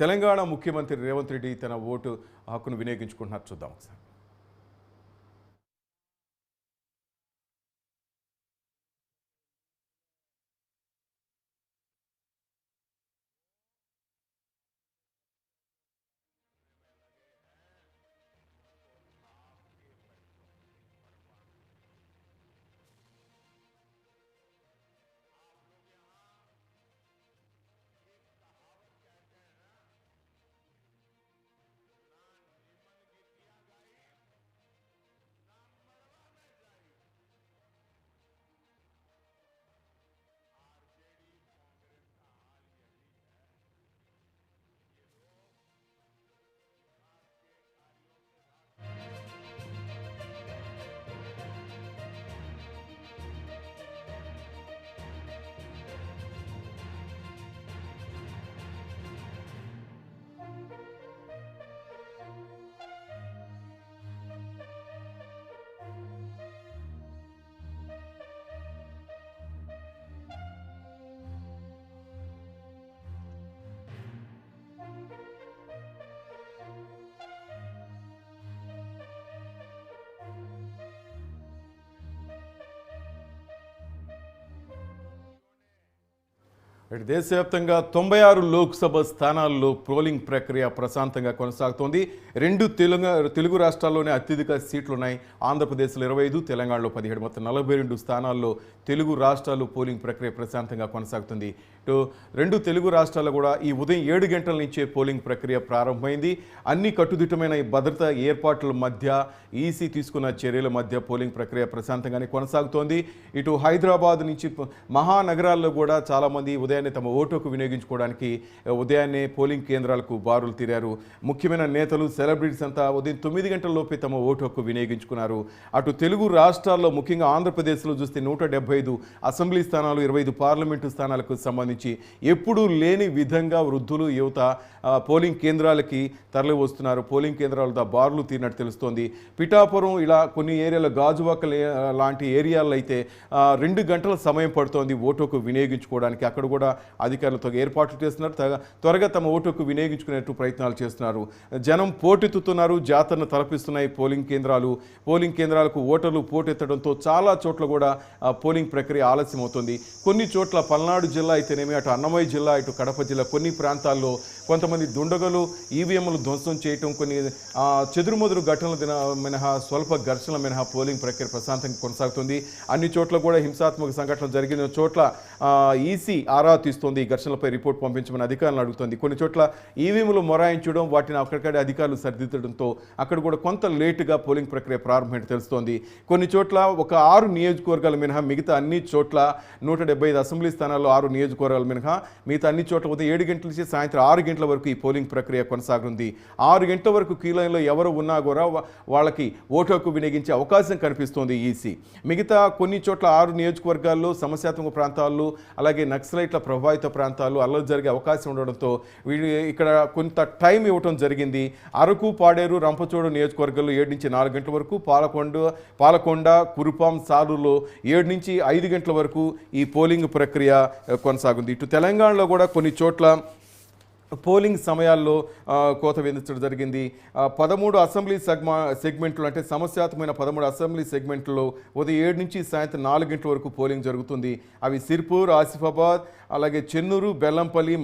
తెలంగాణ ముఖ్యమంత్రి రేవంత్ రెడ్డి తన ఓటు హక్కును వినియోగించుకుంటున్నారు. చూద్దాం ఒకసారి. దేశవ్యాప్తంగా 96 లోక్సభ స్థానాల్లో పోలింగ్ ప్రక్రియ ప్రశాంతంగా కొనసాగుతోంది. రెండు తెలుగు రాష్ట్రాల్లోనే అత్యధిక సీట్లున్నాయి. ఆంధ్రప్రదేశ్లో 25, తెలంగాణలో 17, మొత్తం 42 స్థానాల్లో తెలుగు రాష్ట్రాలు పోలింగ్ ప్రక్రియ ప్రశాంతంగా కొనసాగుతుంది. ఇటు రెండు తెలుగు రాష్ట్రాల్లో కూడా ఈ ఉదయం 7 గంటల నుంచే పోలింగ్ ప్రక్రియ ప్రారంభమైంది. అన్ని కట్టుదిట్టమైన భద్రతా ఏర్పాట్ల మధ్య ఈసీ తీసుకున్న చర్యల మధ్య పోలింగ్ ప్రక్రియ ప్రశాంతంగానే కొనసాగుతోంది. ఇటు హైదరాబాద్ నుంచి మహానగరాల్లో కూడా చాలామంది ఉదయాన్నే తమ ఓటుకు వినియోగించుకోవడానికి ఉదయాన్నే పోలింగ్ కేంద్రాలకు బారులు తీరారు. ముఖ్యమైన నేతలు, సెలబ్రిటీస్ అంతా ఉదయం 9 గంటల లోపే తమ ఓటు హక్కు వినియోగించుకున్నారు. అటు తెలుగు రాష్ట్రాల్లో ముఖ్యంగా ఆంధ్రప్రదేశ్లో చూస్తే 175 అసెంబ్లీ స్థానాలు, 25 పార్లమెంటు స్థానాలకు సంబంధించి ఎప్పుడూ లేని విధంగా వృద్ధులు, యువత పోలింగ్ కేంద్రాలకి తరలి వస్తున్నారు. పోలింగ్ కేంద్రాల బారులు తీరినట్టు తెలుస్తోంది. పిఠాపురం ఇలా కొన్ని ఏరియాలో, గాజువాక లాంటి ఏరియాల్లో అయితే 2 గంటల సమయం పడుతోంది ఓటుకు వినియోగించుకోవడానికి. అక్కడ కూడా అధికారులతో ఏర్పాట్లు చేస్తున్నారు. త్వరగా తమ ఓటుకు వినియోగించుకునేట్టు ప్రయత్నాలు చేస్తున్నారు. జనం పోటెత్తుతున్నారు. జాతరను తలపిస్తున్నాయి పోలింగ్ కేంద్రాలు. పోలింగ్ కేంద్రాలకు ఓటర్లు పోటెత్తడంతో చాలా చోట్ల కూడా పోలింగ్ ప్రక్రియ ఆలస్యం అవుతుంది. కొన్ని చోట్ల పల్నాడు జిల్లా అయితేనేమి, అటు అన్నమయ్య జిల్లా, ఇటు కడప జిల్లా కొన్ని ప్రాంతాల్లో కొంతమంది దుండగలు ఈవీఎంలు ధ్వంసం చేయటం, కొన్ని చెదురుమదురు ఘటనలు మినహా, స్వల్ప ఘర్షణల మినహా పోలింగ్ ప్రక్రియ ప్రశాంతంగా కొనసాగుతుంది. అన్ని చోట్ల కూడా హింసాత్మక సంఘటనలు జరిగిన చోట్ల ఈసీ ఆరా తీస్తోంది. ఈ ఘర్షణలపై రిపోర్ట్ పంపించమని అధికారులను అడుగుతోంది. కొన్ని చోట్ల ఈవీఎంలు మొరాయించడం, వాటిని అక్కడికడే అధికారులు సరిదిద్దడంతో అక్కడ కూడా కొంత లేటుగా పోలింగ్ ప్రక్రియ ప్రారంభమైనట్టు తెలుస్తోంది. కొన్ని చోట్ల ఒక 6 నియోజకవర్గాలు మినహా మిగతా అన్ని చోట్ల 175 అసెంబ్లీ స్థానాల్లో 6 నియోజకవర్గాలు మినహా మిగతా అన్ని చోట్ల ఉదయం 7 గంటల నుంచి సాయంత్రం 6 గంటల వరకు ఈ పోలింగ్ ప్రక్రియ కొనసాగుతుంది. 6 గంటల వరకు క్యూ లైన్లో ఎవరు ఉన్నా కూడా వాళ్ళకి ఓటు హక్కు వినియోగించే అవకాశం కనిపిస్తోంది ఈసీ. మిగతా కొన్ని చోట్ల 6 నియోజకవర్గాల్లో సమస్యాత్మక ప్రాంతాల్లో, అలాగే నక్సలైట్ల ప్రభావిత ప్రాంతాల్లో అల్లరి జరిగే అవకాశం ఉండడంతో వీళ్ళు ఇక్కడ కొంత టైం ఇవ్వడం జరిగింది. అరకు, పాడేరు, రంపచోడు నియోజకవర్గాల్లో 7 నుంచి 4 గంటల వరకు, పాలకొండ, కురుపాం, సాలూరులో 7 నుంచి 5 గంటల వరకు ఈ పోలింగ్ ప్రక్రియ కొనసాగుంది. ఇటు తెలంగాణలో కూడా కొన్ని చోట్ల పోలింగ్ సమయాల్లో కోత విధించడం జరిగింది. 13 అసెంబ్లీ సెగ్మెంట్లు, అంటే సమస్యాత్మకమైన 13 అసెంబ్లీ సెగ్మెంట్లో ఉదయం 7 నుంచి సాయంత్రం 4 గంటల వరకు పోలింగ్ జరుగుతుంది. అవి సిర్పూర్, ఆసిఫాబాద్, అలాగే చెన్నూరు, బెల్లంపల్లి,